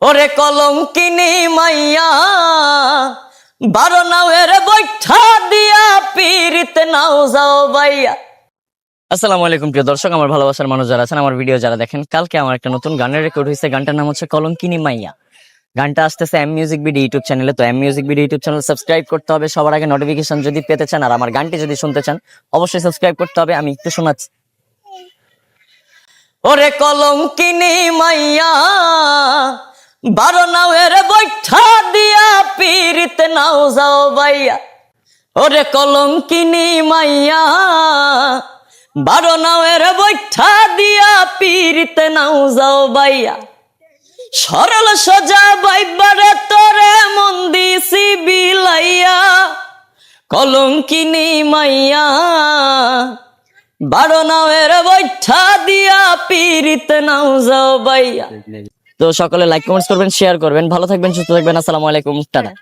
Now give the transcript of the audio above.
ওরে কলঙ্কিনী মাইয়া 12 নাওয়ের বৈঠা দিয়া পীরিত নাও যাও বাইয়া। আসসালামু আলাইকুম প্রিয় দর্শক, আমার ভালোবাসার মানুষ যারা আছেন, আমার ভিডিও যারা দেখেন, কালকে আমার একটা নতুন গানের রেকর্ড হয়েছে। গানটার নাম হচ্ছে কলঙ্কিনী মাইয়া। গানটা আসতেছে এম মিউজিক ভিডিও ইউটিউব চ্যানেলে। তো M music video YouTube channel subscribe করতে হবে সবার আগে, নোটিফিকেশন যদি পেতে চান আর আমার গানটি যদি শুনতে চান অবশ্যই সাবস্ক্রাইব করতে হবে। আমি একটু শোনাচ্ছি। ওরে কলঙ্কিনী মাইয়া 12 নাওয়ের বৈঠা দিয়া পীরিত নাও যাও বাইয়া। ওরে কলঙ্কিনী মাইয়া 12 নাওয়ের বৈঠা দিয়া পীরিত নাও যাও বাইয়া। সরল সোজা বাইবারে তোরে মন দিছি বিলাইয়া। কলঙ্কিনী মাইয়া 12 নাওয়ের বৈঠা দিয়া পীরিত নাও যাও বাইয়া। তো সকলে লাইক কমেন্টস করবেন, শেয়ার করবেন, ভালো থাকবেন, সুস্থ থাকবেন। আসসালামু আলাইকুম, টাটা।